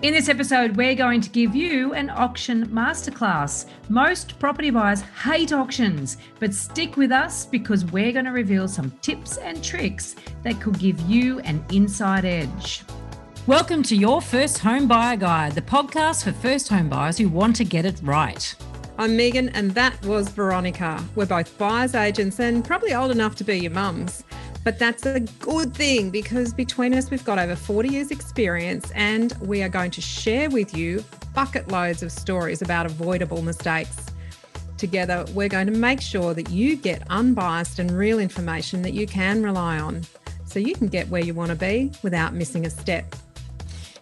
In this episode, we're going to give you an auction masterclass. Most property buyers hate auctions, but stick with us because we're going to reveal some tips and tricks that could give you an inside edge. Welcome to Your First Home Buyer Guide, the podcast for first home buyers who want to get it right. I'm Megan and that was Veronica. We're both buyers agents and probably old enough to be your mums. But that's a good thing because between us, we've got over 40 years experience and we are going to share with you bucket loads of stories about avoidable mistakes. Together, we're going to make sure that you get unbiased and real information that you can rely on so you can get where you want to be without missing a step.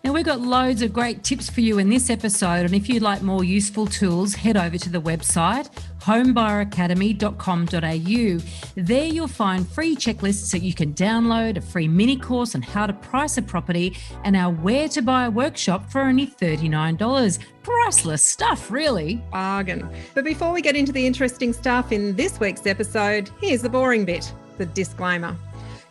Now, we've got loads of great tips for you in this episode, and if you'd like more useful tools, head over to the website homebuyeracademy.com.au. There you'll find free checklists that you can download, a free mini course on how to price a property, and our Where to Buy workshop for only $39. Priceless stuff, really. Bargain. But before we get into the interesting stuff in this week's episode, here's the boring bit, the disclaimer.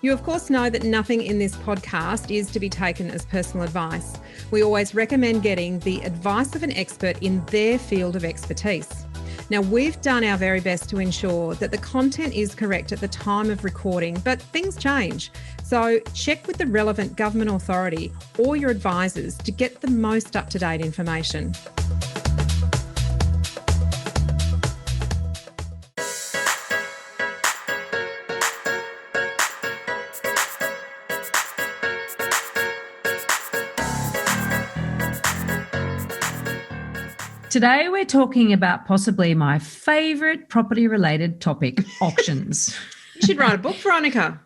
You, of course, know that nothing in this podcast is to be taken as personal advice. We always recommend getting the advice of an expert in their field of expertise. Now, we've done our very best to ensure that the content is correct at the time of recording, but things change. So check with the relevant government authority or your advisors to get the most up-to-date information. Today, we're talking about possibly my favourite property-related topic, auctions. You should write a book, Veronica.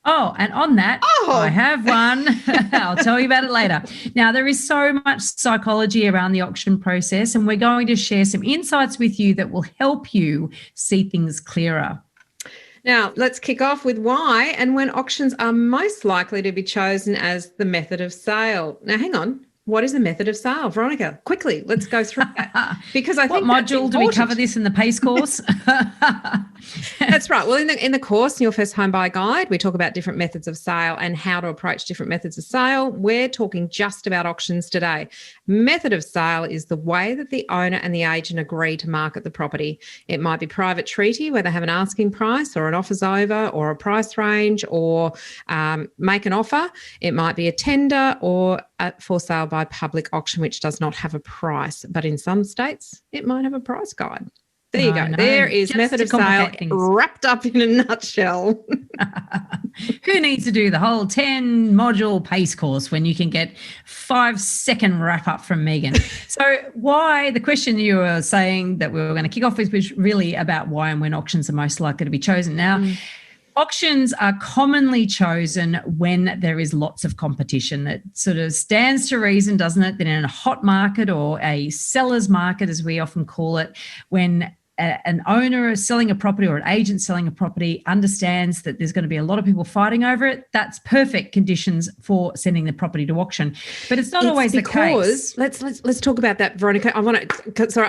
Oh, and on that, I have one. I'll tell you about it later. Now, there is so much psychology around the auction process, and we're going to share some insights with you that will help you see things clearer. Now, let's kick off with why and when auctions are most likely to be chosen as the method of sale. Now, hang on. What is a method of sale? Veronica, quickly, let's go through that. Because I think what module do we cover this in the PACE course? That's right. Well, in the course, Your First Home Buyer Guide, we talk about different methods of sale and how to approach different methods of sale. We're talking just about auctions today. Method of sale is the way that the owner and the agent agree to market the property. It might be private treaty where they have an asking price or an offers over or a price range or make an offer. It might be a tender or for sale by public auction, which does not have a price. But in some states, it might have a price guide. There you go. No, there is method of sale wrapped up in a nutshell. Who needs to do the whole 10-module PACE course when you can get 5-second wrap-up from Megan? So why, the question you were saying that we were going to kick off with was really about why and when auctions are most likely to be chosen. Now, auctions are commonly chosen when there is lots of competition. That sort of stands to reason, doesn't it, that in a hot market or a seller's market, as we often call it, when an owner is selling a property or an agent selling a property understands that there's going to be a lot of people fighting over it, that's perfect conditions for sending the property to auction. But it's not always the case. Let's talk about that, Veronica. I'm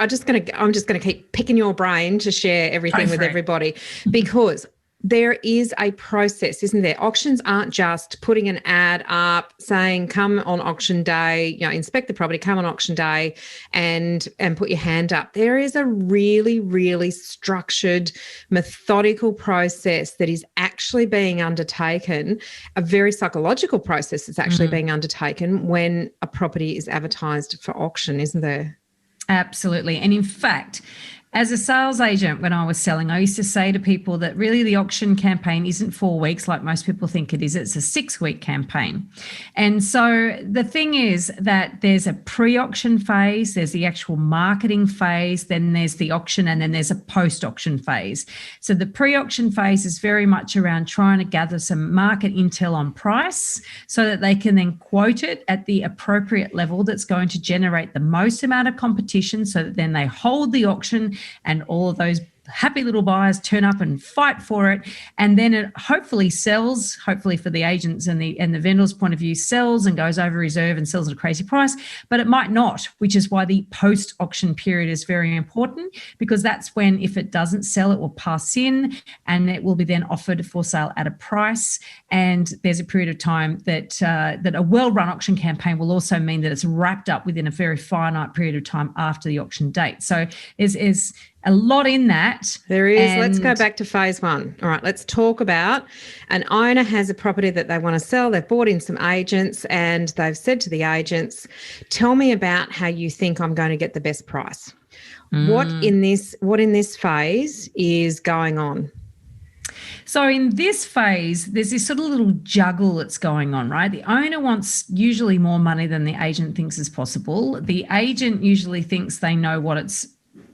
just going to keep picking your brain to share everything with everybody because there is a process, isn't there? Auctions aren't just putting an ad up saying, come on auction day, inspect the property, come on auction day and put your hand up. There is a really, really structured, methodical process that is actually being undertaken, a very psychological process that's actually being undertaken when a property is advertised for auction, isn't there? Absolutely. And in fact, as a sales agent, when I was selling, I used to say to people that really the auction campaign isn't 4 weeks like most people think it is. It's a 6-week campaign. And so the thing is that there's a pre-auction phase, there's the actual marketing phase, then there's the auction, and then there's a post-auction phase. So the pre-auction phase is very much around trying to gather some market intel on price so that they can then quote it at the appropriate level that's going to generate the most amount of competition so that then they hold the auction and all of those happy little buyers turn up and fight for it, and then it hopefully sells, hopefully for the agents and the vendor's point of view, sells and goes over reserve and sells at a crazy price, but it might not, which is why the post-auction period is very important, because that's when, if it doesn't sell, it will pass in and it will be then offered for sale at a price. And there's a period of time that a well-run auction campaign will also mean that it's wrapped up within a very finite period of time after the auction date. So there's a lot in that. There is. Let's go back to phase one. All right, let's talk about an owner has a property that they want to sell. They've brought in some agents and they've said to the agents, tell me about how you think I'm going to get the best price. What in this phase is going on? So in this phase, there's this sort of little juggle that's going on, right? The owner wants usually more money than the agent thinks is possible. The agent usually thinks they know what it's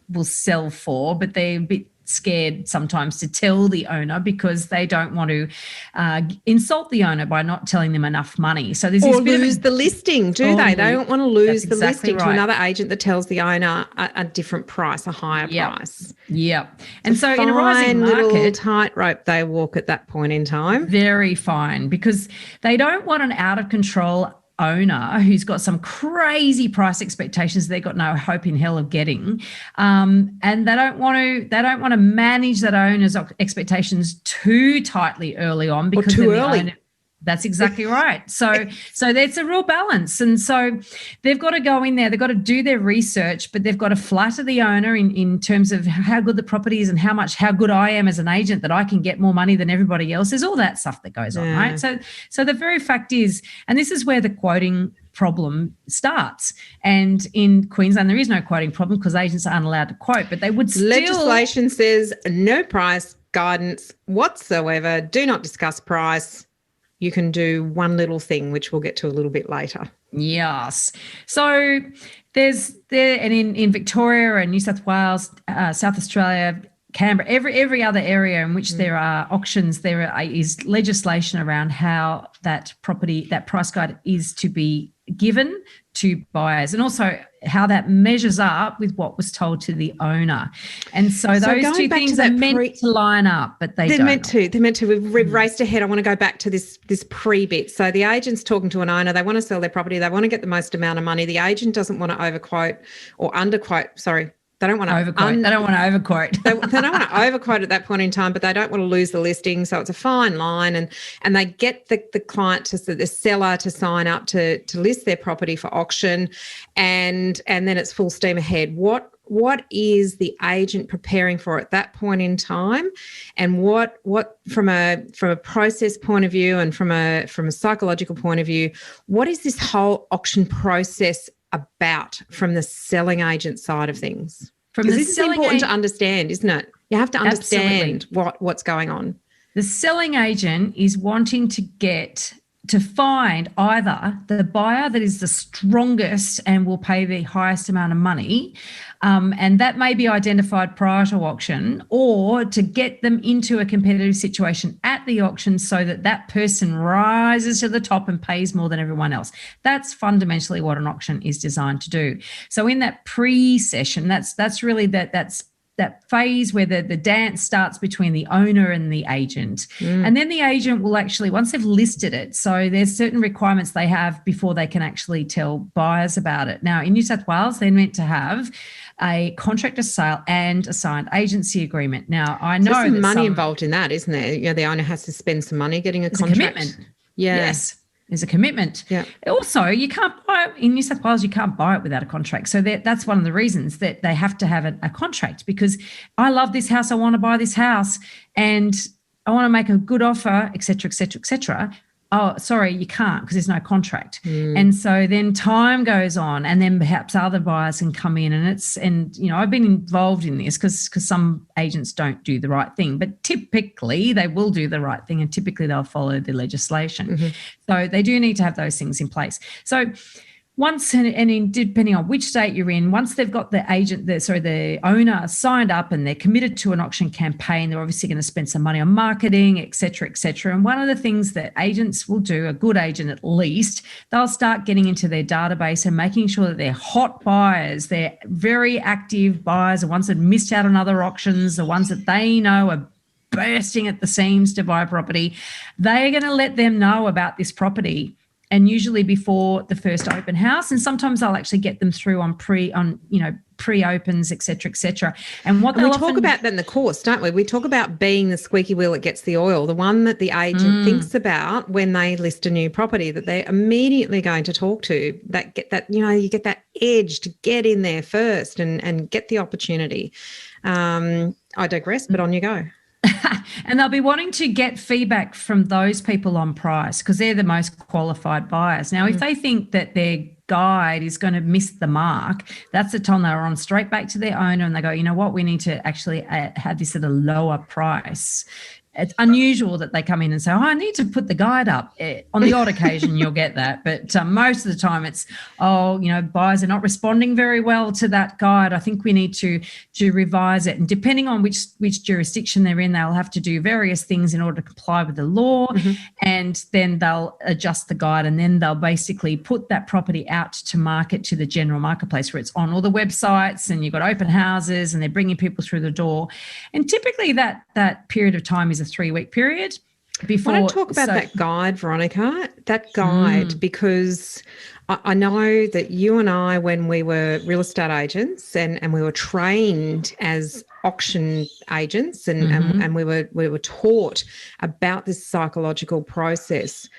will sell for, but they're a bit scared sometimes to tell the owner because they don't want to insult the owner by not telling them enough money. So there's or lose the listing, do they? They don't want to lose the listing right. to another agent that tells the owner a different price, a higher price. Yep. And so in a rising market, little tightrope they walk at that point in time. Very fine, because they don't want an out of control owner who's got some crazy price expectations they've got no hope in hell of getting, and they don't want to manage that owner's expectations too tightly early on, because or too early. That's exactly right. So there's a real balance. And so they've got to go in there, they've got to do their research, but they've got to flatter the owner in terms of how good the property is and how good I am as an agent, that I can get more money than everybody else. There's all that stuff that goes on, right? So the very fact is, and this is where the quoting problem starts. And in Queensland, there is no quoting problem because agents aren't allowed to quote, but they would still... Legislation says no price guidance whatsoever. Do not discuss price. You can do one little thing, which we'll get to a little bit later. Yes. So and in Victoria and New South Wales, South Australia, Canberra, every other area in which there are auctions, there is legislation around how that price guide is to be given to buyers, and also how that measures up with what was told to the owner. And so those two things are meant to line up, but they're don't. They're meant to. We've raced ahead. I want to go back to this pre-bit. So the agent's talking to an owner. They want to sell their property. They want to get the most amount of money. The agent doesn't want to overquote or underquote. Sorry. They don't want to overquote. They don't want to overquote. They don't want to overquote at that point in time, but they don't want to lose the listing. So it's a fine line, and they get the client the seller to sign up to list their property for auction, and then it's full steam ahead. What is the agent preparing for at that point in time, and what from a process point of view and from a psychological point of view, what is this whole auction process about from the selling agent side of things? Because this is important to understand, isn't it? You have to understand what's going on. The selling agent is wanting to find either the buyer that is the strongest and will pay the highest amount of money, and that may be identified prior to auction, or to get them into a competitive situation at the auction so that person rises to the top and pays more than everyone else. That's fundamentally what an auction is designed to do. So in that pre-session, that's really that phase where the dance starts between the owner and the agent. And then the agent will actually, once they've listed it, so there's certain requirements they have before they can actually tell buyers about it. Now, in New South Wales, they're meant to have a contract of sale and a signed agency agreement. Now, I know there's some money involved in that, isn't there? Yeah, the owner has to spend some money getting a contract. A commitment. Yeah. Yes. There's a commitment. Yeah. Also, you can't buy it in New South Wales. You can't buy it without a contract. So that's one of the reasons that they have to have a contract, because I love this house. I want to buy this house and I want to make a good offer, et cetera, et cetera, et cetera. Oh, sorry, you can't because there's no contract. And so then time goes on, and then perhaps other buyers can come in, and I've been involved in this because some agents don't do the right thing, but typically they will do the right thing, and typically they'll follow the legislation. So they do need to have those things in place. So once, depending on which state you're in, once they've got the owner signed up and they're committed to an auction campaign, they're obviously going to spend some money on marketing, et cetera, et cetera. And one of the things that agents will do, a good agent at least, they'll start getting into their database and making sure that they're hot buyers, they're very active buyers, the ones that missed out on other auctions, the ones that they know are bursting at the seams to buy property. They're going to let them know about this property, and usually before the first open house. And sometimes I'll actually get them through on pre-opens, et cetera, And what we talk about that in the course, don't we? We talk about being the squeaky wheel that gets the oil, the one that the agent thinks about when they list a new property that they're immediately going to talk to. You get that edge to get in there first and get the opportunity. I digress, but on you go. And they'll be wanting to get feedback from those people on price because they're the most qualified buyers. Now, if they think that their guide is going to miss the mark, that's the time they're on straight back to their owner and they go, you know what, we need to actually have this at a lower price. It's unusual that they come in and say, I need to put the guide up. On the odd occasion, you'll get that. But most of the time it's, buyers are not responding very well to that guide. I think we need to revise it. And depending on which jurisdiction they're in, they'll have to do various things in order to comply with the law. And then they'll adjust the guide, and then they'll basically put that property out to market to the general marketplace where it's on all the websites and you've got open houses and they're bringing people through the door. And typically that period of time is a 3-week period before. I want to talk about that guide, Veronica, because I know that you and I, when we were real estate agents and we were trained as auction agents and we were taught about this psychological process,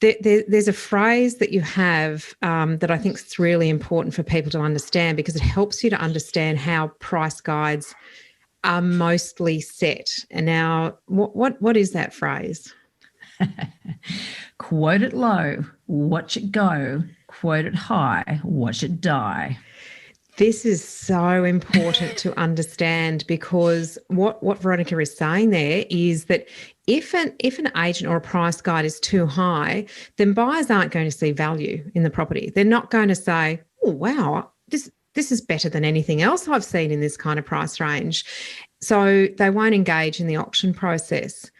there's a phrase that you have that I think is really important for people to understand, because it helps you to understand how price guides are mostly set. And now, what is that phrase? Quote it low, watch it go. Quote it high, watch it die. This is so important to understand, because what Veronica is saying there is that if an agent or a price guide is too high, then buyers aren't going to see value in the property. They're not going to say, oh, wow, this is better than anything else I've seen in this kind of price range. So they won't engage in the auction process.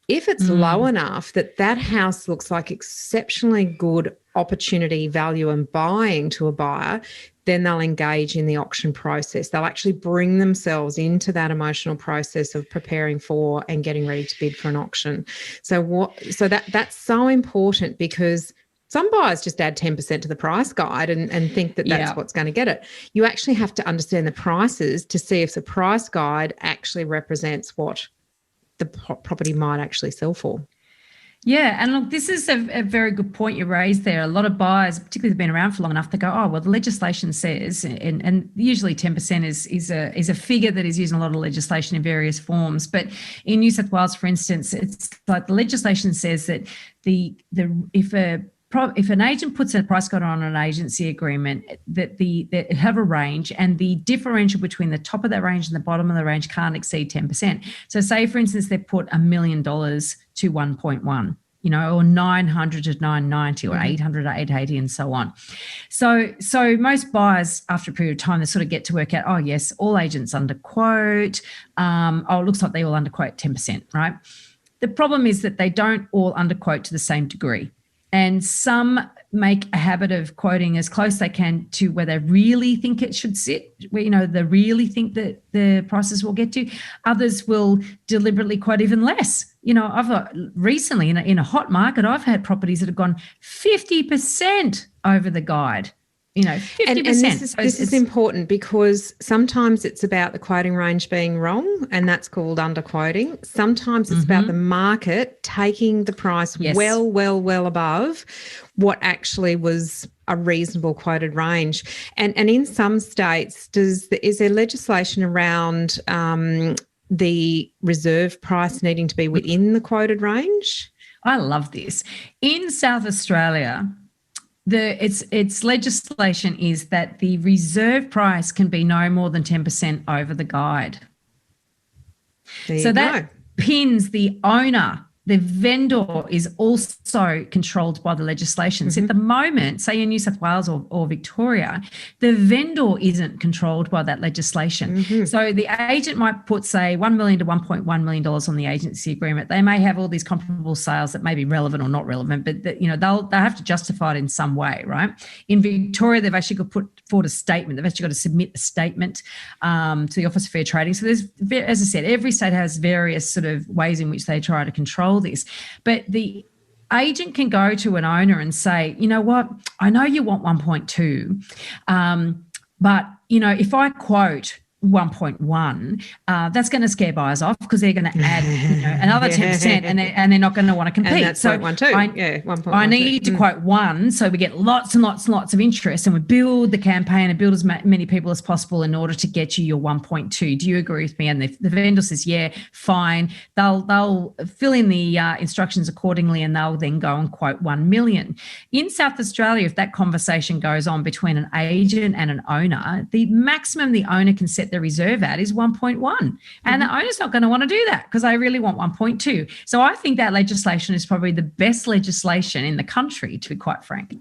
If it's low enough that house looks like exceptionally good opportunity, value and buying to a buyer, then they'll engage in the auction process. They'll actually bring themselves into that emotional process of preparing for and getting ready to bid for an auction. So that's so important, because some buyers just add 10% to the price guide and think that that's what's going to get it. You actually have to understand the prices to see if the price guide actually represents what the property might actually sell for. Yeah, and look, this is a very good point you raised there. A lot of buyers, particularly who've been around for long enough, they go, oh, well, the legislation says, and usually 10% is a figure that is used in a lot of legislation in various forms. But in New South Wales, for instance, it's like the legislation says that if an agent puts a price guide on an agency agreement, that they have a range, and the differential between the top of that range and the bottom of the range can't exceed 10%. So say, for instance, they put $1 million to 1.1, or 900 to 990 or 800 to 880 and so on. So most buyers, after a period of time, they sort of get to work out, oh, yes, all agents underquote. It looks like they all underquote 10%, right? The problem is that they don't all underquote to the same degree. And some make a habit of quoting as close as they can to where they really think it should sit, where, they really think that the prices will get to. Others will deliberately quote even less. I've recently in a hot market, I've had properties that have gone 50% over the guide. 50%. And this is important, because sometimes it's about the quoting range being wrong, and that's called underquoting. Sometimes it's about the market taking the price well above what actually was a reasonable quoted range. And in some states, is there legislation around the reserve price needing to be within the quoted range? I love this. In South Australia, its legislation is that the reserve price can be no more than 10% over the guide. So that pins the owner the vendor is also controlled by the legislation. So at the moment, say in New South Wales or Victoria, the vendor isn't controlled by that legislation. So the agent might put, say, $1 million to $1.1 million on the agency agreement. They may have all these comparable sales that may be relevant or not relevant, but they'll have to justify it in some way, right? In Victoria, they've actually got to put forward a statement. They've actually got to submit a statement to the Office of Fair Trading. So there's, as I said, every state has various sort of ways in which they try to control this, but the agent can go to an owner and say, you know what, I know you want 1.2, but if I quote 1.1, that's going to scare buyers off because they're going to add another 10% and they're not going to want to compete. And that's so 1.2. I need to quote 1 so we get lots and lots and lots of interest, and we build the campaign and build as many people as possible in order to get you your 1.2. Do you agree with me? And the vendor says, yeah, fine. They'll fill in the instructions accordingly, and they'll then go and quote 1 million. In South Australia, if that conversation goes on between an agent and an owner, the maximum the owner can set the reserve at is 1.1, and the owner's not going to want to do that because they really want 1.2. So I think that legislation is probably the best legislation in the country, to be quite frank.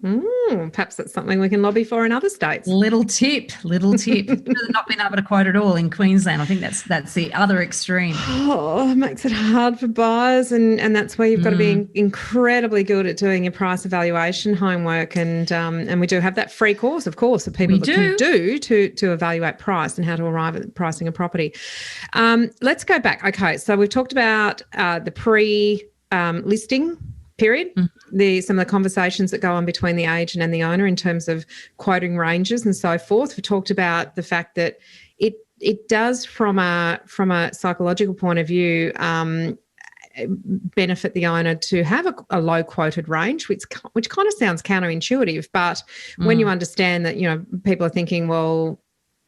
Perhaps that's something we can lobby for in other states. Little tip. Not being able to quote at all in Queensland. I think that's the other extreme. Oh, it makes it hard for buyers, and that's where you've got to be incredibly good at doing your price evaluation homework, and we do have that free course, of course, that people can do to evaluate price and how to arrive at pricing a property. Let's go back. Okay, so we've talked about the pre-listing period, some of the conversations that go on between the agent and the owner in terms of quoting ranges and so forth. We talked about the fact that it does, from a psychological point of view, benefit the owner to have a low quoted range, which kind of sounds counterintuitive, but when you understand that, people are thinking, well,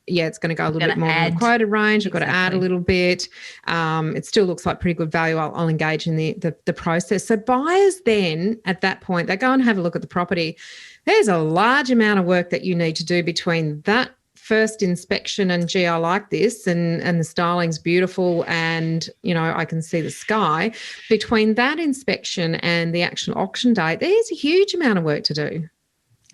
yeah, it's going to go a little bit more than the quoted range. I've got to add a little bit. It still looks like pretty good value. I'll engage in the process. So buyers then, at that point, they go and have a look at the property. There's a large amount of work that you need to do between that first inspection and, gee, I like this, and the styling's beautiful, and, I can see the sky. Between that inspection and the actual auction date, there's a huge amount of work to do.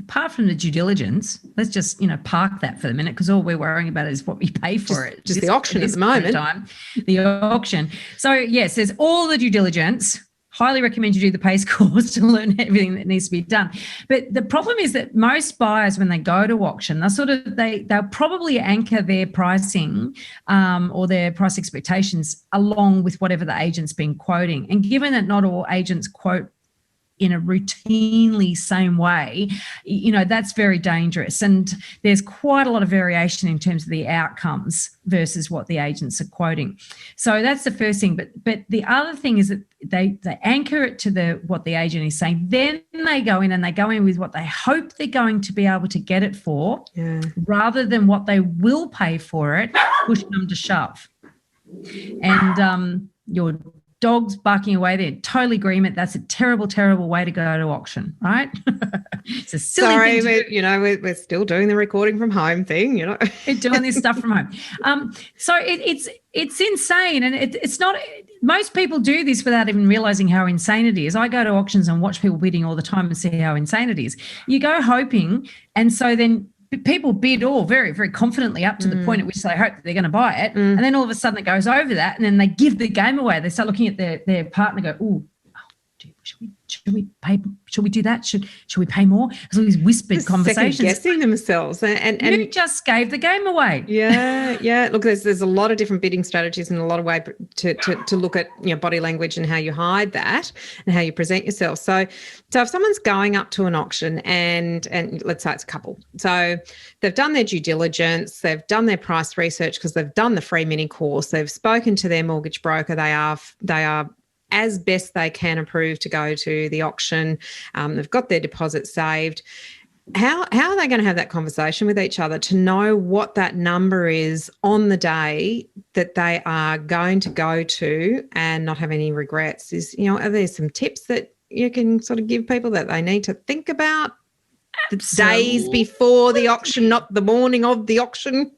Apart from the due diligence, let's just, park that for the minute, because all we're worrying about is what we pay for it. Just the auction at the moment. The auction. So, yes, there's all the due diligence. Highly recommend you do the PACE course to learn everything that needs to be done. But the problem is that most buyers, when they go to auction, they'll probably anchor their pricing or their price expectations along with whatever the agent's been quoting. And given that not all agents quote in a routinely same way, that's very dangerous. And there's quite a lot of variation in terms of the outcomes versus what the agents are quoting. So that's the first thing. But the other thing is that they anchor it to what the agent is saying. Then they go in with what they hope they're going to be able to get it for, rather than what they will pay for it, pushing them to shove. And your dog's barking away there. Totally agreement. That's a terrible, terrible way to go to auction, right? It's a silly thing to do. We're still doing the recording from home thing, We're doing this stuff from home. So it's insane. And it's not, most people do this without even realizing how insane it is. I go to auctions and watch people bidding all the time and see how insane it is. You go hoping, and so then people bid all very, very confidently up to the point at which they hope that they're going to buy it. And then all of a sudden it goes over that, and then they give the game away. They start looking at their partner and go, should we pay? Should we do that? Should we pay more? There's all these whispered conversations. Second-guessing themselves. And you just gave the game away. Yeah. Look, there's a lot of different bidding strategies and a lot of way to look at body language and how you hide that and how you present yourself. So if someone's going up to an auction and let's say it's a couple, so they've done their due diligence, they've done their price research because they've done the free mini course, they've spoken to their mortgage broker, they are as best they can approved to go to the auction. They've got their deposit saved. How are they going to have that conversation with each other to know what that number is on the day that they are going to go to and not have any regrets? Are there some tips that you can sort of give people that they need to think about the days before the auction, not the morning of the auction?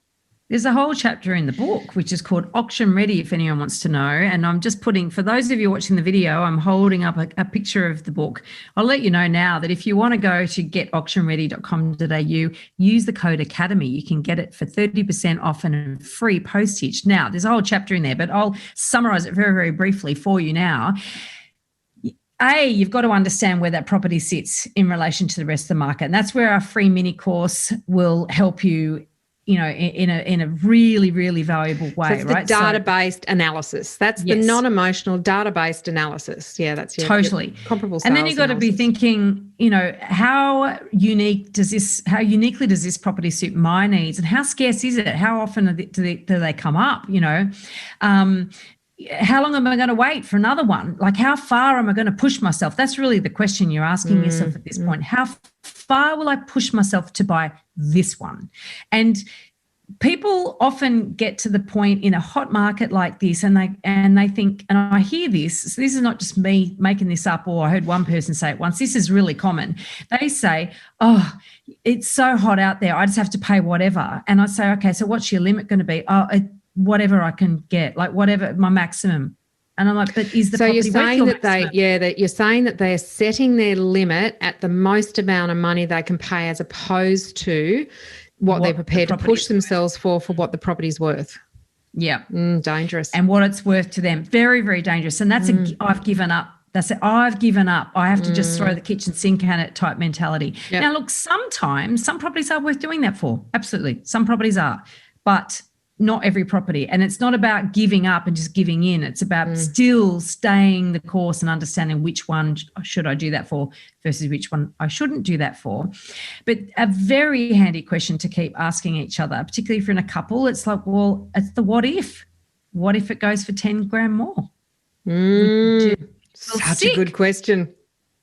There's a whole chapter in the book which is called Auction Ready, if anyone wants to know. And I'm just putting, for those of you watching the video, I'm holding up a picture of the book. I'll let you know now that if you want to go to getauctionready.com.au, use the code Academy. You can get it for 30% off and free postage. Now, there's a whole chapter in there, but I'll summarize it very, very briefly for you now. You've got to understand where that property sits in relation to the rest of the market. And that's where our free mini course will help you, in a really, really valuable way, so it's right? The data-based analysis. That's the non-emotional data-based analysis. Yeah, that's totally comparable sales. And then you've got to be thinking, how uniquely does this property suit my needs, and how scarce is it? How often do they come up? How long am I going to wait for another one? Like, how far am I going to push myself? That's really the question you're asking yourself at this point. How far will I push myself to buy this one? And people often get to the point in a hot market like this, and they think, and I hear this, so this is not just me making this up, or I heard one person say it once, this is really common. They say, oh, it's so hot out there, I just have to pay whatever. And I say, okay, so what's your limit going to be? Whatever I can get, like whatever my maximum. And I'm like, but is the property you're saying worth your that you're saying that they're setting their limit at the most amount of money they can pay, as opposed to what they're prepared to push themselves for what the property's worth. Yeah. Dangerous. And what it's worth to them. Very, very dangerous. And that's I've given up. That's it. I've given up. I have to just throw the kitchen sink at it type mentality. Yep. Now, look, sometimes some properties are worth doing that for. Absolutely. Some properties are. But not every property. And it's not about giving up and just giving in. It's about still staying the course and understanding which one should I do that for versus which one I shouldn't do that for. But a very handy question to keep asking each other, particularly if you're in a couple, it's like, well, it's the what if. What if it goes for 10 grand more? Such a good question.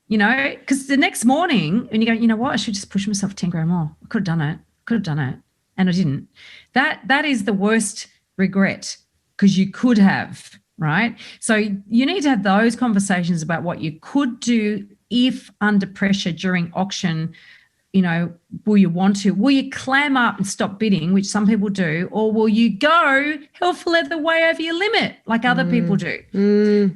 Because the next morning, when you go, you know what, I should just push myself 10 grand more. I could have done it. And I didn't. That is the worst regret, because you could have, right? So you need to have those conversations about what you could do if under pressure during auction. Will you want to? Will you clam up and stop bidding, which some people do, or will you go hell for leather way over your limit like other people do?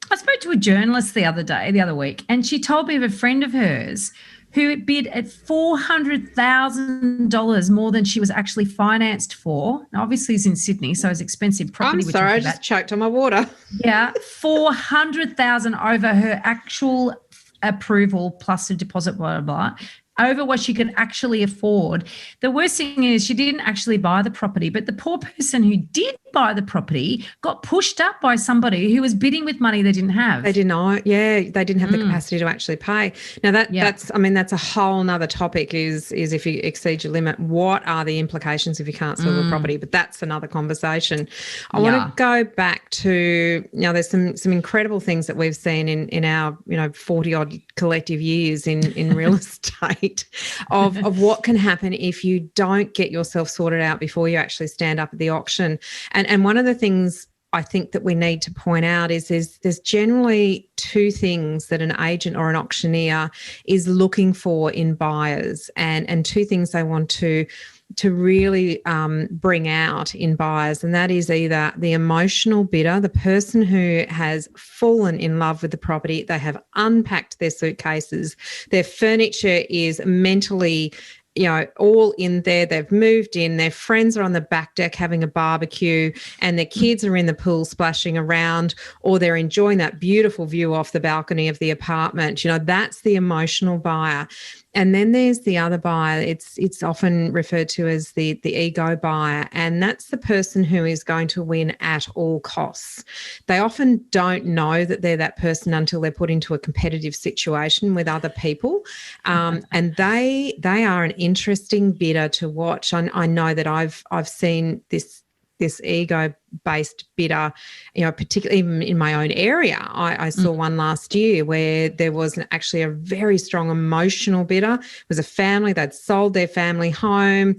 I spoke to a journalist the other week, and she told me of a friend of hers who bid at $400,000 more than she was actually financed for. Now, obviously, it's in Sydney, so it's expensive property. I'm sorry, I just choked on my water. Yeah, $400,000 over her actual approval plus a deposit, blah, blah, blah, over what she could actually afford. The worst thing is she didn't actually buy the property, but the poor person who did buy the property got pushed up by somebody who was bidding with money they didn't have. They did not. Yeah, they didn't have the capacity to actually pay. Now that's a whole nother topic is if you exceed your limit, what are the implications if you can't sell the property? But that's another conversation. I want to go back to, there's some incredible things that we've seen in our 40 odd collective years in real estate of what can happen if you don't get yourself sorted out before you actually stand up at the auction. And one of the things I think that we need to point out is there's generally two things that an agent or an auctioneer is looking for in buyers, and two things they want to really bring out in buyers, and that is either the emotional bidder, the person who has fallen in love with the property, they have unpacked their suitcases, their furniture is mentally all in there. They've moved in. Their friends are on the back deck having a barbecue, and their kids are in the pool splashing around, or they're enjoying that beautiful view off the balcony of the apartment. That's the emotional buyer. And then there's the other buyer. It's often referred to as the ego buyer, and that's the person who is going to win at all costs. They often don't know that they're that person until they're put into a competitive situation with other people, and they are an interesting bidder to watch. I know that I've seen this ego-based bidder, particularly even in my own area. I saw one last year where there was actually a very strong emotional bidder. It was a family. They'd sold their family home.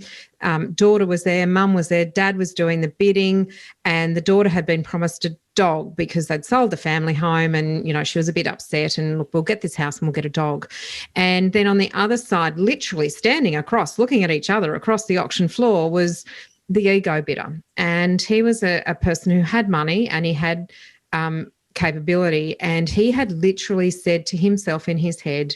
Daughter was there, mum was there, dad was doing the bidding, and the daughter had been promised a dog because they'd sold the family home, and she was a bit upset, and look, we'll get this house and we'll get a dog. And then on the other side, literally standing across, looking at each other across the auction floor, was the ego bidder. And he was a person who had money and he had capability. And he had literally said to himself in his head,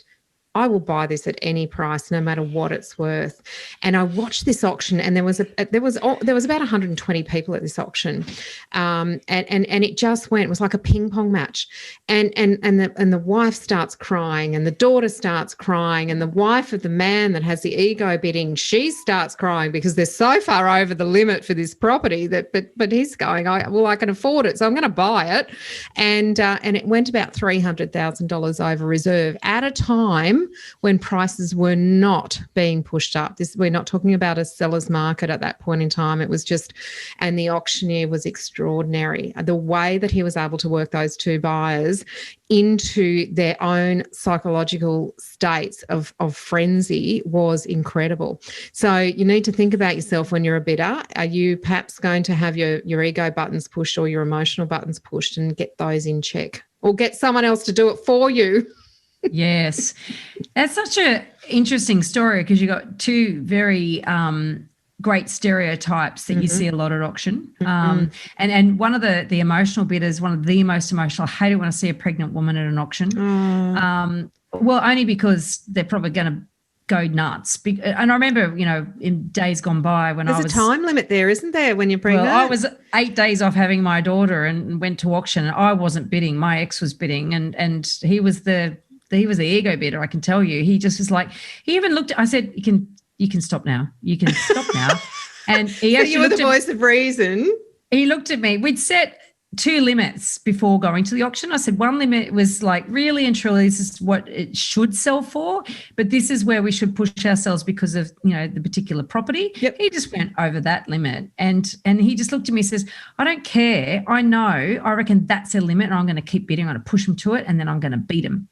I will buy this at any price, no matter what it's worth. And I watched this auction, and there was about 120 people at this auction, and it just went. It was like a ping pong match, and the wife starts crying, and the daughter starts crying, and the wife of the man that has the ego bidding, she starts crying because they're so far over the limit for this property that, but he's going, I can afford it, so I'm going to buy it, and it went about $300,000 over reserve at a time when prices were not being pushed up. We're not talking about a seller's market at that point in time. It was just, and the auctioneer was extraordinary. The way that he was able to work those two buyers into their own psychological states of frenzy was incredible. So you need to think about yourself when you're a bidder. Are you perhaps going to have your ego buttons pushed or your emotional buttons pushed, and get those in check, or get someone else to do it for you? Yes. That's such an interesting story, because you got two very great stereotypes that you see a lot at auction. And one of the emotional bidders, one of the most emotional, I hate it when I see a pregnant woman at an auction. Well, only because they're probably going to go nuts. And I remember, in days gone by when There's a time limit there, isn't there, when you're pregnant? Well, I was 8 days off having my daughter and went to auction, and I wasn't bidding. My ex was bidding, and he was the ego bidder, I can tell you. He just was like, he even looked I said, you can stop now. You can stop now. And he so you were the voice of reason. He looked at me. We'd set 2 limits before going to the auction. I said one limit was like, really and truly, this is what it should sell for, but this is where we should push ourselves because of, the particular property. Yep. He just went over that limit, and he just looked at me and says, I don't care. I reckon that's a limit, and I'm going to keep bidding. I'm going to push him to it, and then I'm going to beat him.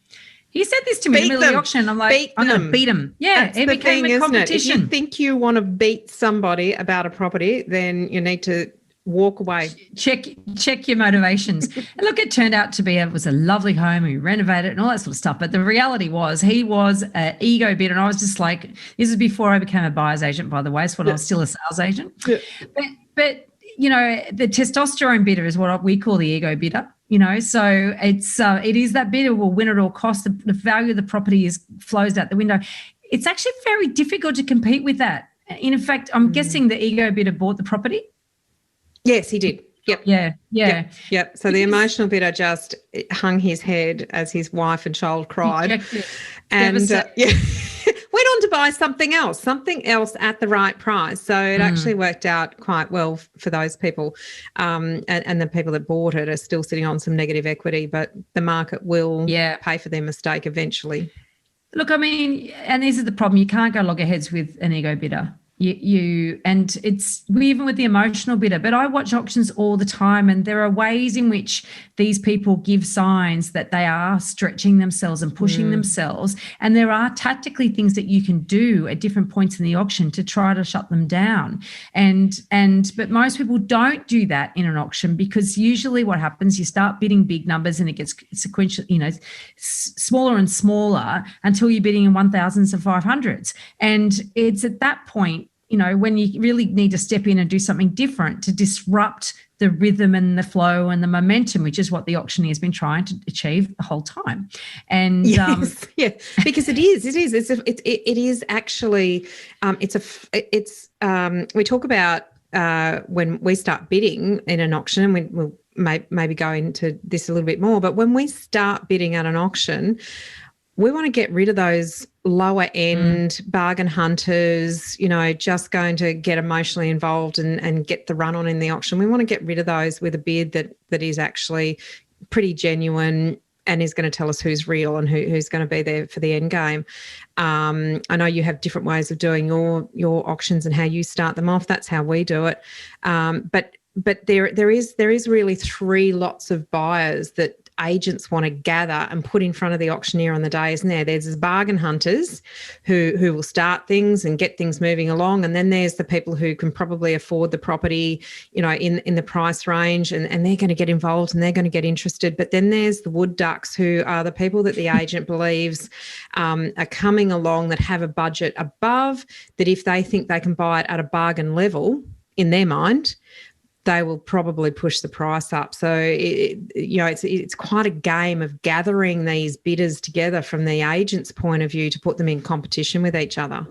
He said this to me in the middle of the auction. I'm like, I'm going to beat him. Yeah, it became a competition. If you think you want to beat somebody about a property, then you need to walk away. Check your motivations. And look, it turned out to be it was a lovely home. We renovated it and all that sort of stuff. But the reality was he was an ego bidder, and I was just like, this is before I became a buyer's agent, by the way. It's when I was still a sales agent. Yeah. But the testosterone bidder is what we call the ego bidder. So it is that bidder will win at all costs. The value of the property flows out the window. It's actually very difficult to compete with that. In fact, I'm guessing the ego bidder bought the property. Yes, he did. Yep. Yeah. Yep. So the emotional bidder just hung his head as his wife and child cried, and went on to buy something else at the right price. So it actually worked out quite well for those people, and the people that bought it are still sitting on some negative equity, but the market will pay for their mistake eventually. Look, I mean, and this is the problem. You can't go loggerheads with an ego bidder. And it's even with the emotional bidder, but I watch auctions all the time, and there are ways in which these people give signs that they are stretching themselves and pushing themselves, and there are tactically things that you can do at different points in the auction to try to shut them down. But most people don't do that in an auction, because usually what happens, you start bidding big numbers and it gets sequential, smaller and smaller until you're bidding in 1,000s and 500s, and it's at that point, when you really need to step in and do something different to disrupt the rhythm and the flow and the momentum, which is what the auctioneer has been trying to achieve the whole time. And because it is actually we talk about when we start bidding in an auction, and we'll maybe go into this a little bit more, but when we start bidding at an auction, we want to get rid of those lower end bargain hunters, just going to get emotionally involved and get the run on in the auction. We want to get rid of those with a bid that is actually pretty genuine and is going to tell us who's real and who's going to be there for the end game. I know you have different ways of doing your auctions and how you start them off. That's how we do it. But there is really 3 lots of buyers that agents want to gather and put in front of the auctioneer on the day, isn't there? There's bargain hunters who will start things and get things moving along, and then there's the people who can probably afford the property, in the price range, and they're going to get involved and they're going to get interested. But then there's the wood ducks, who are the people that the agent believes are coming along that have a budget above, that if they think they can buy it at a bargain level, in their mind, they will probably push the price up. So, it's quite a game of gathering these bidders together from the agent's point of view to put them in competition with each other.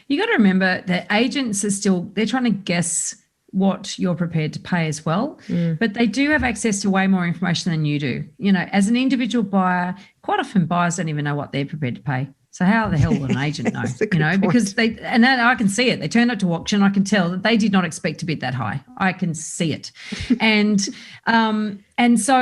You got to remember that agents are they're trying to guess what you're prepared to pay as well. But they do have access to way more information than you do. As an individual buyer, quite often buyers don't even know what they're prepared to pay. So how the hell would an agent know? Because I can see it. They turned up to auction. I can tell that they did not expect to bid that high. I can see it. And so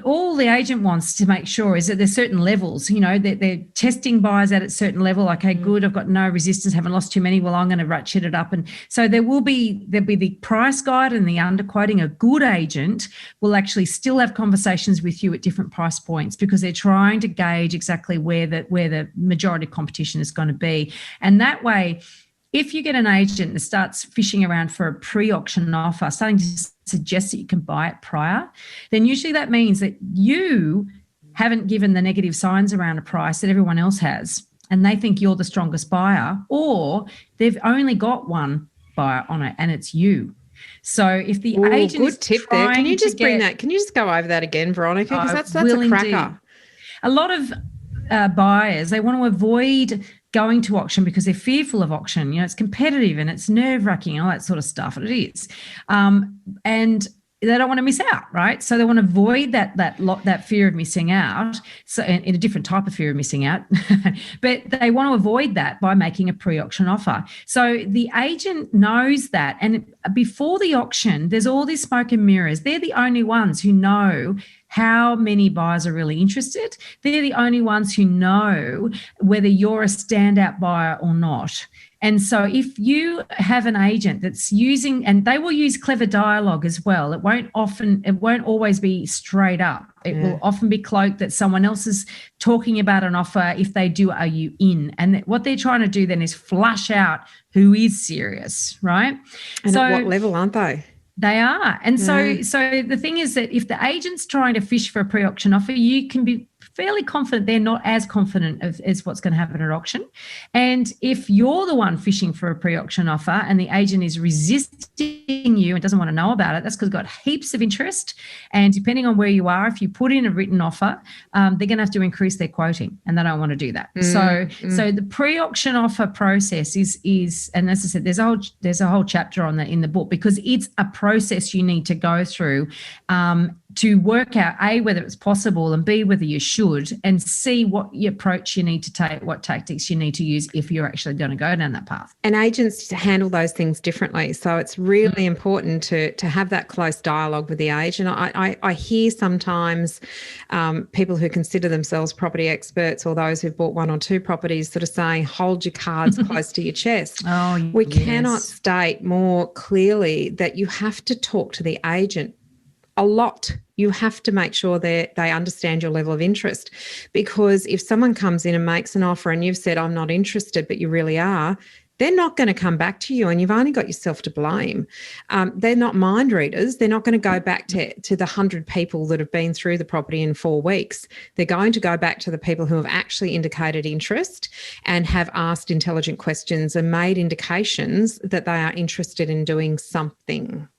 all the agent wants to make sure is that there's certain levels, they're testing buyers at a certain level. Okay, good. I've got no resistance, haven't lost too many. Well, I'm going to ratchet it up. And so there'll be the price guide and the underquoting. A good agent will actually still have conversations with you at different price points because they're trying to gauge exactly where the majority of competition is going to be. And that way, if you get an agent that starts fishing around for a pre-auction offer, starting to suggest that you can buy it prior, then usually that means that you haven't given the negative signs around a price that everyone else has, and they think you're the strongest buyer, or they've only got one buyer on it and it's you. So if the agent good tip there. Can you just can you just go over that again, Veronica? Because that's a cracker. Indeed. A lot of buyers, they want to avoid going to auction because they're fearful of auction. It's competitive and it's nerve-wracking and all that sort of stuff. And it is. And they don't want to miss out, right? So they want to avoid that fear of missing out. So in a different type of fear of missing out, but they want to avoid that by making a pre-auction offer. So the agent knows that, and before the auction, there's all this smoke and mirrors. They're the only ones who know how many buyers are really interested. They're the only ones who know whether you're a standout buyer or not. And so if you have an agent that's using, and they will use clever dialogue as well, it won't always be straight up. It will often be cloaked that someone else is talking about an offer. If they do, are you in? And what they're trying to do then is flush out who is serious, right? And so, at what level aren't they? They are. And so the thing is that if the agent's trying to fish for a pre-auction offer, you can be fairly confident they're not as confident as what's going to happen at auction. And if you're the one fishing for a pre-auction offer and the agent is resisting you and doesn't want to know about it, that's because it's got heaps of interest. And depending on where you are, if you put in a written offer, they're going to have to increase their quoting, and they don't want to do that. So the pre-auction offer process is, and as I said, there's a whole chapter on that in the book, because it's a process you need to go through to work out, A, whether it's possible, and B, whether you should, and C, what approach you need to take, what tactics you need to use if you're actually going to go down that path. And agents handle those things differently. So it's really important to have that close dialogue with the agent. I hear sometimes people who consider themselves property experts, or those who've bought one or two properties, sort of saying, hold your cards close to your chest. We cannot state more clearly that you have to talk to the agent a lot. You have to make sure that they understand your level of interest, because if someone comes in and makes an offer and you've said, I'm not interested, but you really are, they're not going to come back to you, and you've only got yourself to blame. They're not mind readers. They're not going to go back to the 100 people that have been through the property in 4 weeks. They're going to go back to the people who have actually indicated interest and have asked intelligent questions and made indications that they are interested in doing something.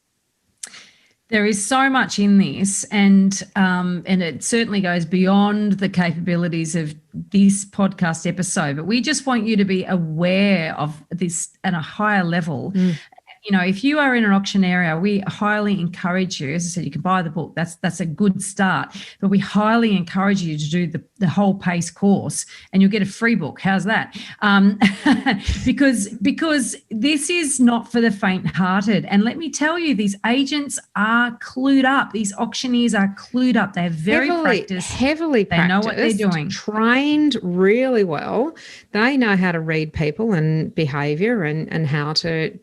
There is so much in this, and it certainly goes beyond the capabilities of this podcast episode. But we just want you to be aware of this at a higher level. If you are in an auction area, we highly encourage you. As I said, you can buy the book. That's a good start. But we highly encourage you to do the whole PACE course, and you'll get a free book. How's that? Because this is not for the faint-hearted. And let me tell you, these agents are clued up. These auctioneers are clued up. They're very practiced. Heavily practiced. They know what they're doing. Trained really well. They know how to read people and behaviour and how to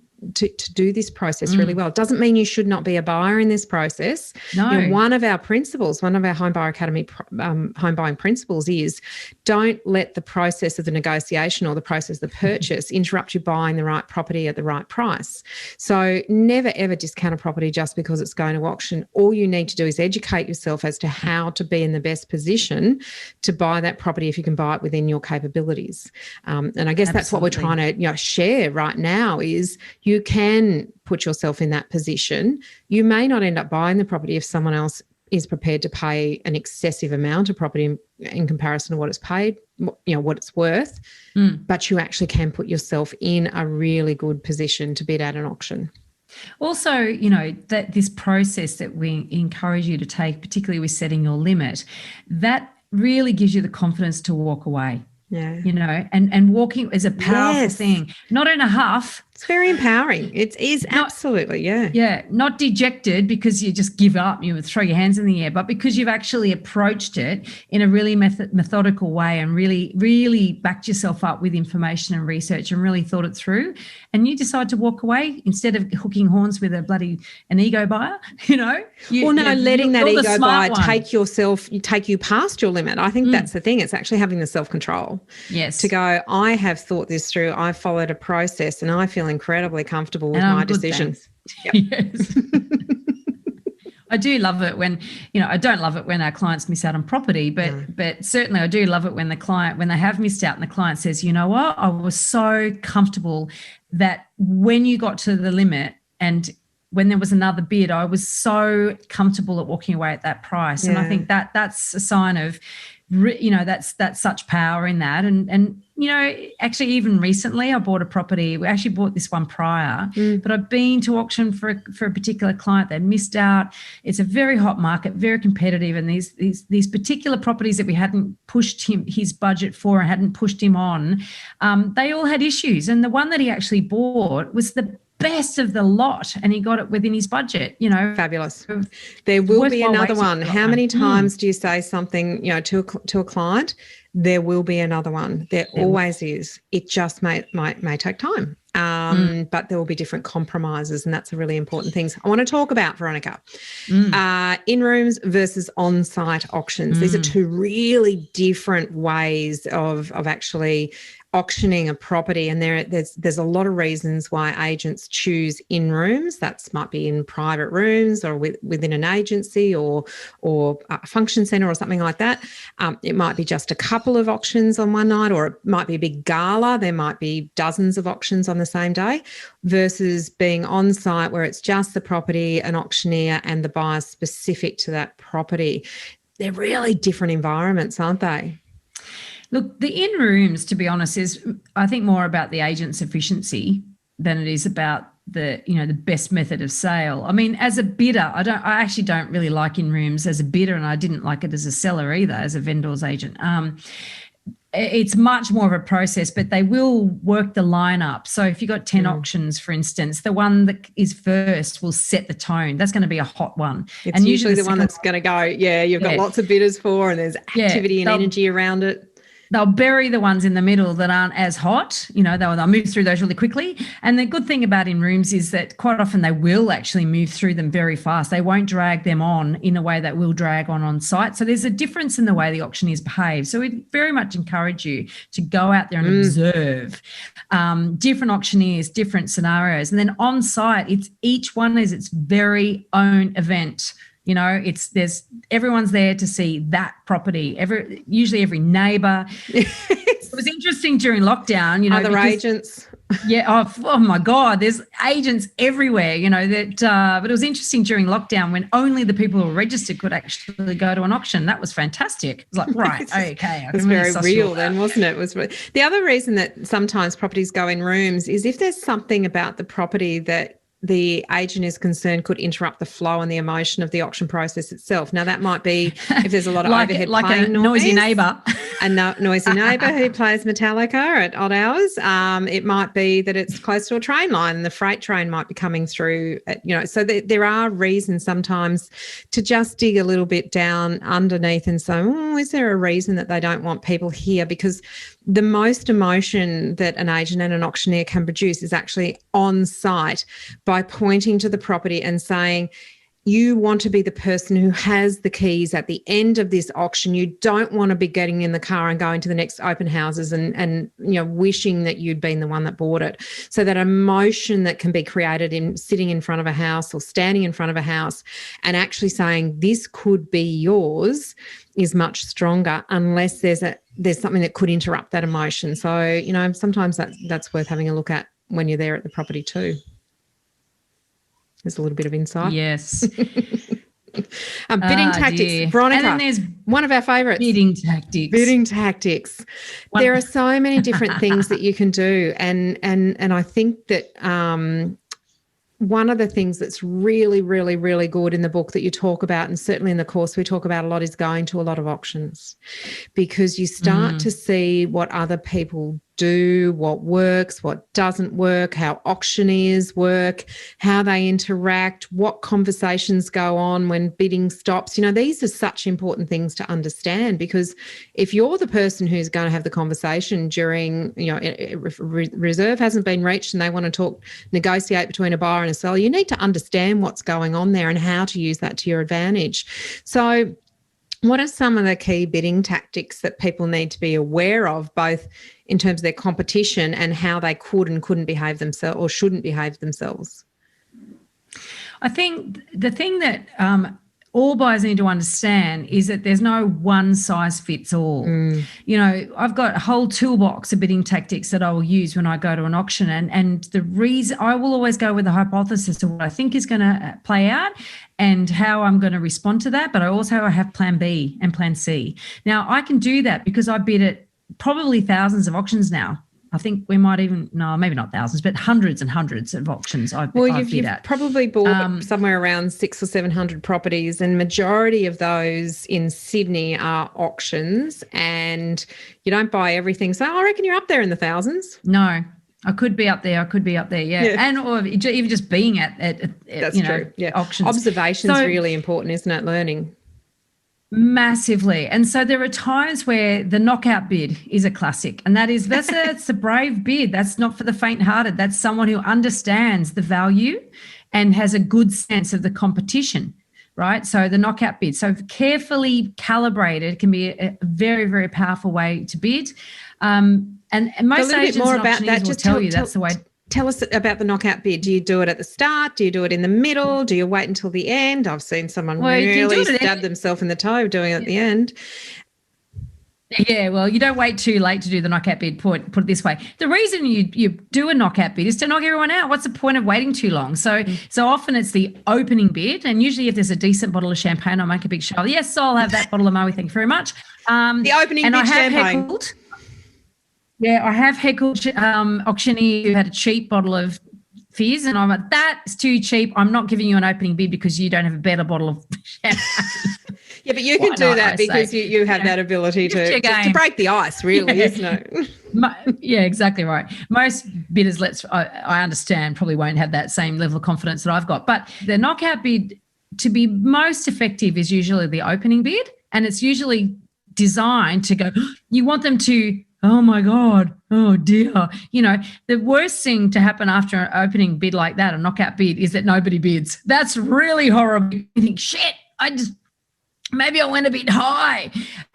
do this process really well. It doesn't mean you should not be a buyer in this process. No. One of our principles, one of our Home Buyer Academy home buying principles is, don't let the process of the negotiation or the process of the purchase interrupt you buying the right property at the right price. So never, ever discount a property just because it's going to auction. All you need to do is educate yourself as to how to be in the best position to buy that property if you can buy it within your capabilities. And I guess that's what we're trying to share right now is, you can put yourself in that position. You may not end up buying the property if someone else is prepared to pay an excessive amount of property in comparison to what it's paid, what it's worth, but you actually can put yourself in a really good position to bid at an auction. Also, that this process that we encourage you to take, particularly with setting your limit, that really gives you the confidence to walk away. Yeah. And walking is a powerful thing. Not in a huff. It's very empowering. It is absolutely, yeah. Yeah, not dejected because you just give up, you would throw your hands in the air, but because you've actually approached it in a really methodical way and really, really backed yourself up with information and research and really thought it through, and you decide to walk away instead of hooking horns with an ego buyer, letting that ego buyer take you past your limit. I think that's the thing. It's actually having the self-control. Yes. To go, I have thought this through. I've followed a process and I feel incredibly comfortable with my decisions. Yep. Yes. I do love it when, I don't love it when our clients miss out on property, but certainly I do love it when when they have missed out and the client says, you know what, I was so comfortable that when you got to the limit and when there was another bid, I was so comfortable at walking away at that price. Yeah. And I think that's a sign of, that's such power in that. And actually even recently I bought a property. We actually bought this one prior, but I've been to auction for a particular client. They missed out. It's a very hot market, very competitive. And these particular properties that we hadn't pushed his budget for and hadn't pushed him on, they all had issues. And the one that he actually bought was the best of the lot, and he got it within his budget. Fabulous. There will be another one. How many times do you say something to a client? There will be another one. There always is. It just may take time, but there will be different compromises, and that's a really important thing. I want to talk about, Veronica, in rooms versus on-site auctions. These are two really different ways of actually auctioning a property, and there's a lot of reasons why agents choose in rooms. That might be in private rooms or within an agency or a function centre or something like that. It might be just a couple of auctions on one night, or it might be a big gala. There might be dozens of auctions on the same day, versus being on site where it's just the property, an auctioneer, and the buyer specific to that property. They're really different environments, aren't they? Look, the in-rooms, to be honest, is I think more about the agent's efficiency than it is about the best method of sale. I mean, as a bidder, I actually don't really like in-rooms as a bidder, and I didn't like it as a seller either, as a vendor's agent. It's much more of a process, but they will work the lineup. So if you've got 10 auctions, for instance, the one that is first will set the tone. That's going to be a hot one. It's and usually the one that's going to go, you've got lots of bidders for, and there's activity and energy around it. They'll bury the ones in the middle that aren't as hot. They'll move through those really quickly. And the good thing about in rooms is that quite often they will actually move through them very fast. They won't drag them on in a way that will drag on site. So there's a difference in the way the auctioneers behave. So we very much encourage you to go out there and observe different auctioneers, different scenarios. And then on site, each one is its very own event. Everyone's there to see that property. Usually every neighbour. It was interesting during lockdown. Other agents. Yeah. Oh my God. There's agents everywhere. But it was interesting during lockdown when only the people who were registered could actually go to an auction. That was fantastic. It was like, right, okay. It was very real then, wasn't it? The other reason that sometimes properties go in rooms is if there's something about the property that the agent is concerned could interrupt the flow and the emotion of the auction process itself. Now, that might be if there's a lot of overhead playing noise. Noisy neighbour. A noisy neighbour who plays Metallica at odd hours. It might be that it's close to a train line and the freight train might be coming through. So there are reasons sometimes to just dig a little bit down underneath and say, is there a reason that they don't want people here? Because the most emotion that an agent and an auctioneer can produce is actually on site by pointing to the property and saying, you want to be the person who has the keys at the end of this auction. You don't want to be getting in the car and going to the next open houses and wishing that you'd been the one that bought it. So that emotion that can be created in sitting in front of a house or standing in front of a house and actually saying this could be yours is much stronger unless there's something that could interrupt that emotion. So, sometimes that's worth having a look at when you're there at the property too. There's a little bit of insight. Yes. Bidding tactics, dear. Veronica. And then there's one of our favourites. bidding tactics. Bidding tactics. There are so many different things that you can do, and I think that one of the things that's really, really, really good in the book that you talk about, and certainly in the course we talk about a lot, is going to a lot of auctions, because you start to see what other people do, what works, what doesn't work, how auctioneers work, how they interact, what conversations go on when bidding stops. You know, these are such important things to understand, because if you're the person who's going to have the conversation during, you know, if reserve hasn't been reached and they want to negotiate between a buyer and a seller, you need to understand what's going on there and how to use that to your advantage. So what are some of the key bidding tactics that people need to be aware of, both in terms of their competition and how they could and couldn't behave themselves or shouldn't behave themselves? I think the thing that all buyers need to understand is that there's no one size fits all. You know, I've got a whole toolbox of bidding tactics that I will use when I go to an auction. And the reason I will always go with a hypothesis of what I think is going to play out and how I'm going to respond to that. But I also have plan B and plan C. Now, I can do that because I bid at probably thousands of auctions now. I think we might even, no, maybe not thousands, but hundreds and hundreds of auctions I've you've probably bought somewhere around 600 or 700 properties, and majority of those in Sydney are auctions, and you don't buy everything. So I reckon you're up there in the thousands. No, I could be up there. Yeah. And or even just being at That's you true. know, auctions. Observation's really important, isn't it? Learning. Massively. And so there are times where the knockout bid is a classic, and it's a brave bid. That's not for the faint-hearted. That's someone who understands the value and has a good sense of the competition, right? So the knockout bid. So carefully calibrated can be a very, very powerful way to bid. And most agents and auctioneers will tell you that's the way. Tell us about the knockout bid. Do you do it at the start? Do you do it in the middle? Do you wait until the end? I've seen someone really stab themselves in the toe doing it at the end. Yeah, well, you don't wait too late to do the knockout bid, put it this way. The reason you do a knockout bid is to knock everyone out. What's the point of waiting too long? So often it's the opening bid, and usually if there's a decent bottle of champagne, I'll make a big show. Yes, I'll have that bottle of Moe, thank you very much. The opening bid champagne. I have heckled auctioneer who had a cheap bottle of fizz, and I'm like, that's too cheap. I'm not giving you an opening bid because you don't have a better bottle of champagne. Yeah, but you can do that because you have that ability to break the ice, really, isn't it? Yeah, exactly right. Most bidders, I understand, probably won't have that same level of confidence that I've got. But the knockout bid, to be most effective, is usually the opening bid, and it's usually designed to go, you want them to, oh my God, oh dear. You know, the worst thing to happen after an opening bid like that, a knockout bid, is that nobody bids. That's really horrible. You think, shit, maybe I went a bit high.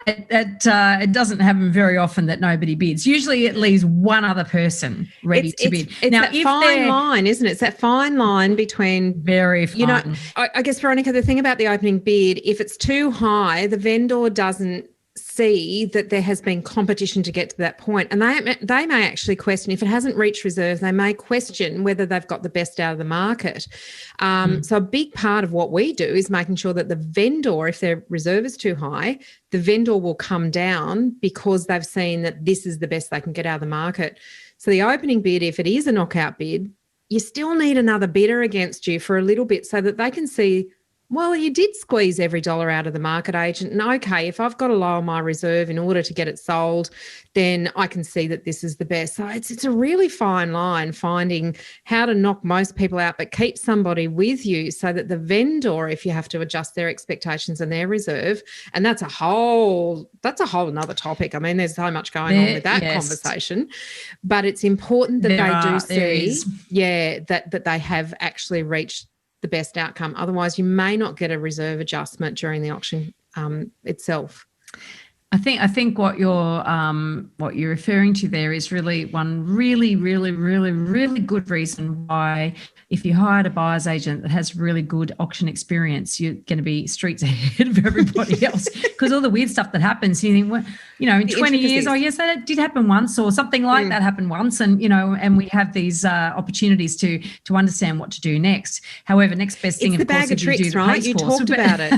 It doesn't happen very often that nobody bids. Usually it leaves one other person ready to bid. It's now, that fine line, isn't it? It's that fine line between... Very fine. You know, I guess, Veronica, the thing about the opening bid, if it's too high, the vendor doesn't see that there has been competition to get to that point, and they may actually question, if it hasn't reached reserve, they may question whether they've got the best out of the market. So a big part of what we do is making sure that the vendor, if their reserve is too high, the vendor will come down because they've seen that this is the best they can get out of the market. So the opening bid, if it is a knockout bid, you still need another bidder against you for a little bit so that they can see, well, you did squeeze every dollar out of the market agent. And okay, if I've got to lower my reserve in order to get it sold, then I can see that this is the best. So it's a really fine line, finding how to knock most people out but keep somebody with you so that the vendor, if you have to adjust their expectations and their reserve, and that's a whole another topic. I mean, there's so much going on with that conversation. But it's important that they do see, that they have actually reached the best outcome. Otherwise, you may not get a reserve adjustment during the auction itself. I think what you're referring to there is really one really, really, really, really good reason why, if you hired a buyer's agent that has really good auction experience, you're going to be streets ahead of everybody else, because all the weird stuff that happens, you think, well, in 20 years, oh yes, that did happen once, or something like that happened once, and and we have these opportunities to understand what to do next. However, next best thing, it's of the course, bag of if you do tricks, the right? pace You course. talked about it,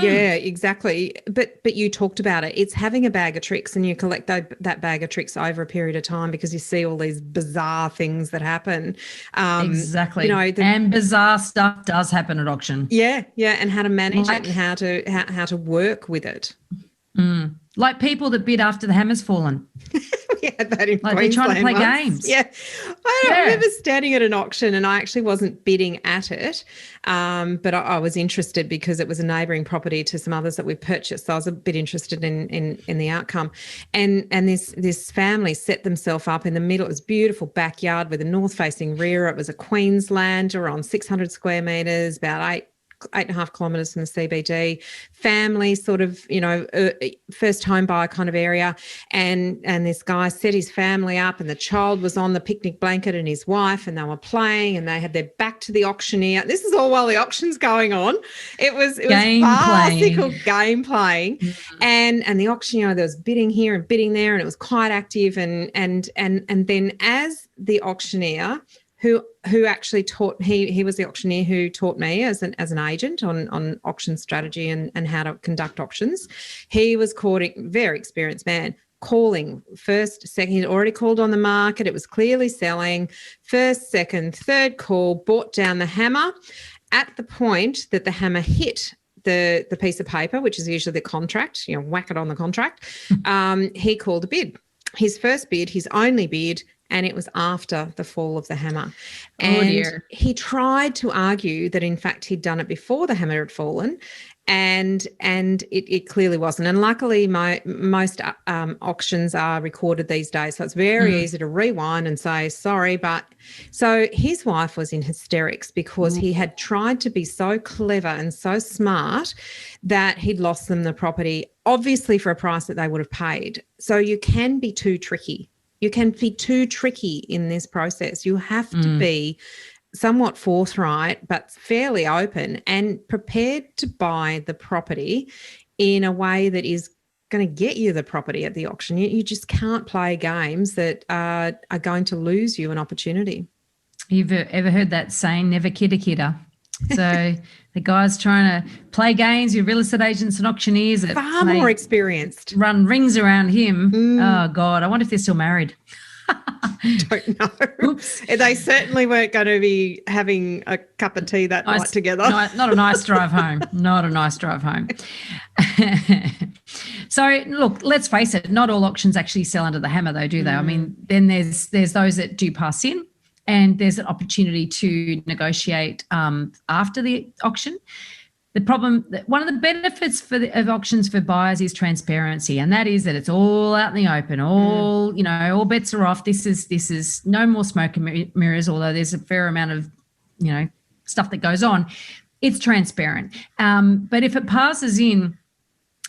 yeah, exactly. But you talked about it. It's having a bag of tricks, and you collect that bag of tricks over a period of time, because you see all these bizarre things that happen. Exactly. And bizarre stuff does happen at auction. Yeah, and how to manage it, and how to work with it. Like people that bid after the hammer's fallen. We had that in like they're trying to play games. Yeah. I remember standing at an auction, and I actually wasn't bidding at it, but I was interested because it was a neighbouring property to some others that we purchased. So I was a bit interested in the outcome. And this family set themselves up in the middle. It was a beautiful backyard with a north-facing rear. It was a Queenslander on 600 square metres, about 8.5 kilometres from the CBD, family sort of, first home buyer kind of area. And this guy set his family up, and the child was on the picnic blanket, and his wife, and they were playing, and they had their back to the auctioneer. This is all while the auction's going on. It was farcical game playing. And the auctioneer, there was bidding here and bidding there, and it was quite active. And then as the auctioneer, who actually taught, he was the auctioneer who taught me as an agent on auction strategy and how to conduct auctions. He was very experienced man, calling first, second. He'd already called on the market. It was clearly selling. First, second, third call, brought down the hammer. At the point that the hammer hit the piece of paper, which is usually the contract, whack it on the contract, he called a bid. His first bid, his only bid, and it was after the fall of the hammer. And he tried to argue that, in fact, he'd done it before the hammer had fallen, and it clearly wasn't. And luckily, most auctions are recorded these days, so it's very easy to rewind and say, sorry. But so his wife was in hysterics because he had tried to be so clever and so smart that he'd lost them the property, obviously for a price that they would have paid. So you can be too tricky. You can be too tricky in this process. You have to be somewhat forthright but fairly open and prepared to buy the property in a way that is going to get you the property at the auction. You just can't play games that are going to lose you an opportunity. You've ever heard that saying, never kid a kidder? So the guys trying to play games, your real estate agents and auctioneers, that far more experienced, run rings around him. Oh God, I wonder if they're still married. Don't know. Oops. They certainly weren't going to be having a cup of tea that night together. Not a nice drive home. Not a nice drive home. So look, let's face it, not all auctions actually sell under the hammer though, do they? I mean, then there's those that do pass in, and there's an opportunity to negotiate after the auction. The problem, one of the benefits of auctions for buyers is transparency, and that is that it's all out in the open. All all bets are off. This is no more smoke and mirrors. Although there's a fair amount of stuff that goes on, it's transparent. But if it passes in,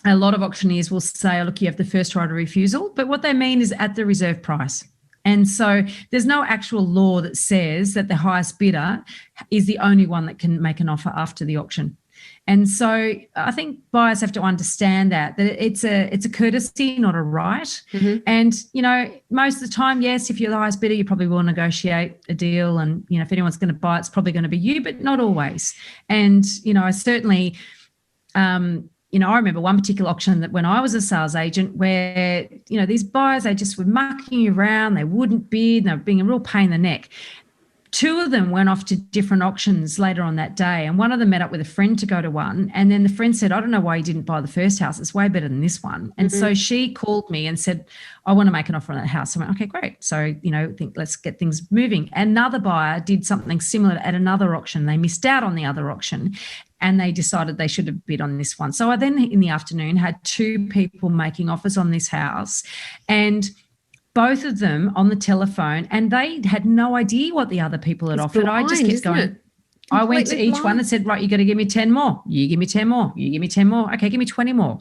a lot of auctioneers will say, "Look, you have the first right of refusal," but what they mean is at the reserve price. And so there's no actual law that says that the highest bidder is the only one that can make an offer after the auction. And so I think buyers have to understand that it's a courtesy, not a right. And, most of the time, yes, if you're the highest bidder, you probably will negotiate a deal. And, if anyone's going to buy, it's probably going to be you, but not always. And, I certainly, I remember one particular auction that when I was a sales agent where, these buyers, they just were mucking you around. They wouldn't bid. And they were being a real pain in the neck. Two of them went off to different auctions later on that day, and one of them met up with a friend to go to one, and then the friend said, I don't know why you didn't buy the first house. It's way better than this one. And so she called me and said, I want to make an offer on that house. I went, okay, great. So, let's get things moving. Another buyer did something similar at another auction. They missed out on the other auction, and they decided they should have bid on this one. So I then in the afternoon had two people making offers on this house, and both of them on the telephone, and they had no idea what the other people had offered. Blind, I just kept going, I went to each one and said, right, you got to give me 10 more. You give me 10 more. You give me 10 more. Okay, give me 20 more.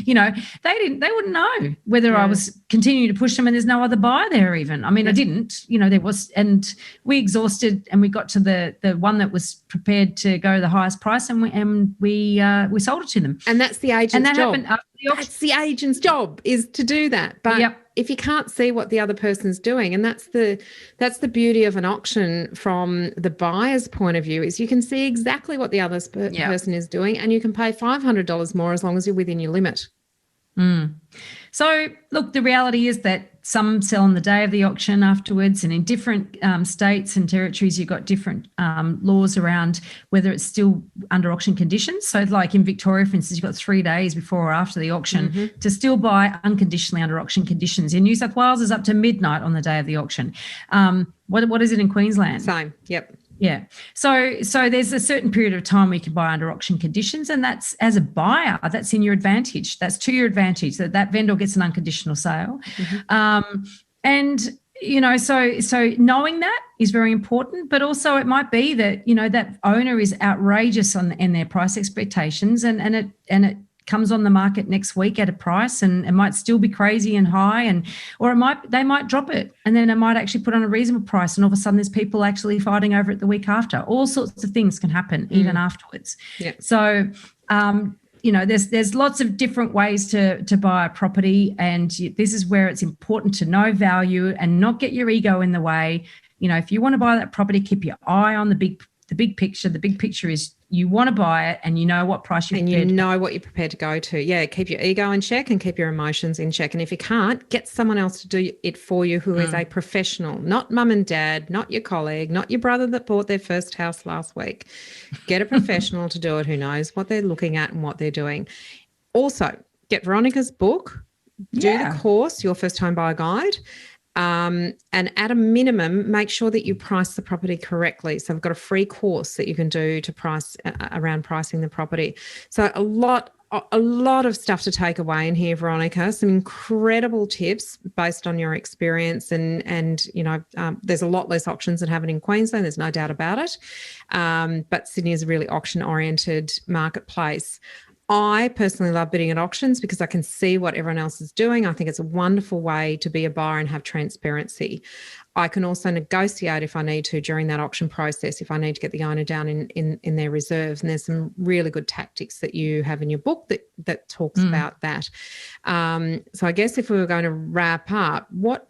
They wouldn't know whether I was continuing to push them, and there's no other buyer there even. I mean, I didn't, there was, and we exhausted, and we got to the one that was prepared to go the highest price, and we sold it to them. And that's the agent's job. Happened after the auction. That's the agent's job, is to do that. But if you can't see what the other person's doing, and that's the beauty of an auction from the buyer's point of view, is you can see exactly what the other person is doing, and you can pay $500 more as long as you're within your limit. So, look, the reality is that some sell on the day of the auction afterwards, and in different states and territories, you've got different laws around whether it's still under auction conditions. So like in Victoria, for instance, you've got 3 days before or after the auction to still buy unconditionally under auction conditions. In New South Wales, is up to midnight on the day of the auction. What is it in Queensland? Same, yep. Yeah. So there's a certain period of time where you can buy under auction conditions, and that's, as a buyer, that's in your advantage. That's to your advantage, that vendor gets an unconditional sale. And, so knowing that is very important, but also it might be that, that owner is outrageous in their price expectations, and it comes on the market next week at a price, and it might still be crazy and high, or they might drop it, and then it might actually put on a reasonable price, and all of a sudden there's people actually fighting over it the week after. All sorts of things can happen even afterwards. Yeah. So there's lots of different ways to buy a property, and this is where it's important to know value and not get your ego in the way. If you want to buy that property, keep your eye on the big picture. The big picture is you want to buy it, and you know what price you're prepared to. And you know what you're prepared to go to. Yeah, keep your ego in check and keep your emotions in check. And if you can't, get someone else to do it for you who is a professional, not mum and dad, not your colleague, not your brother that bought their first house last week. Get a professional to do it who knows what they're looking at and what they're doing. Also, get Veronica's book, do the course, Your First Home Buyer Guide. And at a minimum, make sure that you price the property correctly. So I've got a free course that you can do to price around pricing the property. So a lot of stuff to take away in here, Veronica. Some incredible tips based on your experience, and there's a lot less auctions that happen in Queensland. There's no doubt about it. But Sydney is a really auction-oriented marketplace. I personally love bidding at auctions because I can see what everyone else is doing. I think it's a wonderful way to be a buyer and have transparency. I can also negotiate if I need to during that auction process, if I need to get the owner down in their reserves. And there's some really good tactics that you have in your book that talks about that. So I guess if we were going to wrap up, what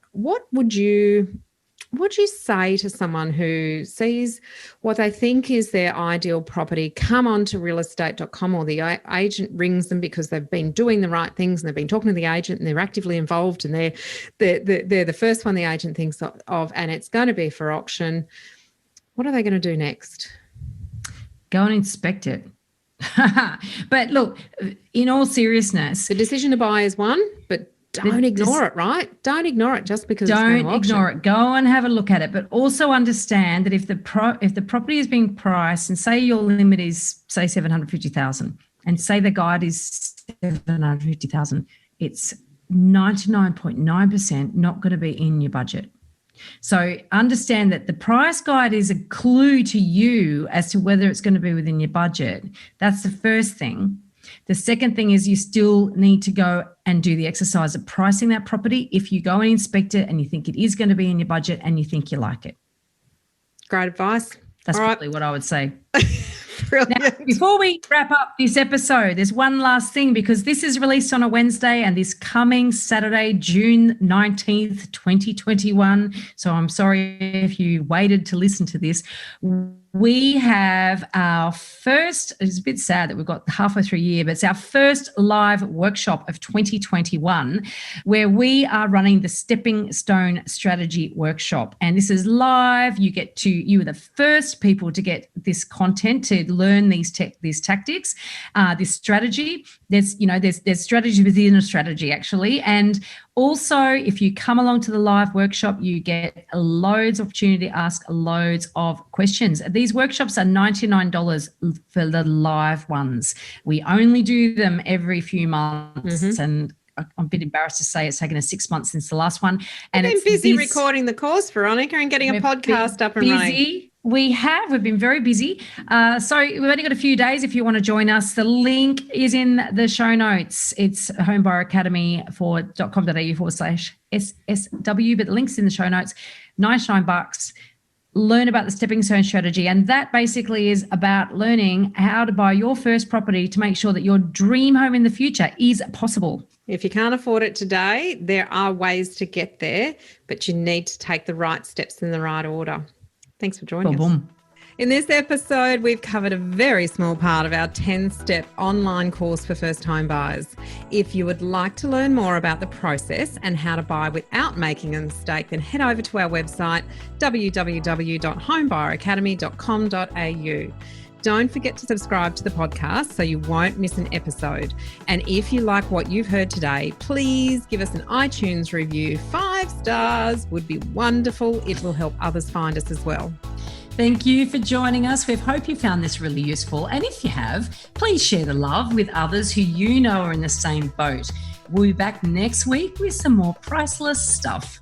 would you say to someone who sees what they think is their ideal property, come on to realestate.com, or the agent rings them because they've been doing the right things and they've been talking to the agent and they're actively involved, and they're the first one the agent thinks of, and it's going to be for auction. What are they going to do next? Go and inspect it. But look, in all seriousness, the decision to buy is one, but don't ignore it, right? Don't ignore it just because it's going to auction. Don't ignore it. Go and have a look at it, but also understand that if the property is being priced, and say your limit is, say, 750,000, and say the guide is 750,000, it's 99.9% not going to be in your budget. So understand that the price guide is a clue to you as to whether it's going to be within your budget. That's the first thing. The second thing is you still need to go and do the exercise of pricing that property if you go and inspect it and you think it is going to be in your budget and you think you like it. Great advice. That's probably what I would say. Brilliant. Now, before we wrap up this episode, there's one last thing, because this is released on a Wednesday and this coming Saturday, June 19th, 2021. So I'm sorry if you waited to listen to this. We have our first, it's a bit sad that we've got halfway through a year, but it's our first live workshop of 2021, where we are running the Stepping Stone Strategy Workshop. And this is live. You are the first people to get this content, to learn these tactics, this strategy. There's strategy within a strategy, actually. And also, if you come along to the live workshop, you get loads of opportunity to ask loads of questions. These workshops are $99 for the live ones. We only do them every few months, and I'm a bit embarrassed to say it's taken us 6 months since the last one. And it's busy recording the course, Veronica, and getting a podcast up and running. We've been very busy. So we've only got a few days if you want to join us. The link is in the show notes. It's homebuyeracademy.com.au/SSW, but the link's in the show notes. $99. Learn about the stepping stone strategy. And that basically is about learning how to buy your first property to make sure that your dream home in the future is possible. If you can't afford it today, there are ways to get there, but you need to take the right steps in the right order. Thanks for joining us. In this episode, we've covered a very small part of our 10-step online course for first home buyers. If you would like to learn more about the process and how to buy without making a mistake, then head over to our website, www.homebuyeracademy.com.au. Don't forget to subscribe to the podcast so you won't miss an episode. And if you like what you've heard today, please give us an iTunes review. 5 stars would be wonderful. It will help others find us as well. Thank you for joining us. We hope you found this really useful. And if you have, please share the love with others who you know are in the same boat. We'll be back next week with some more priceless stuff.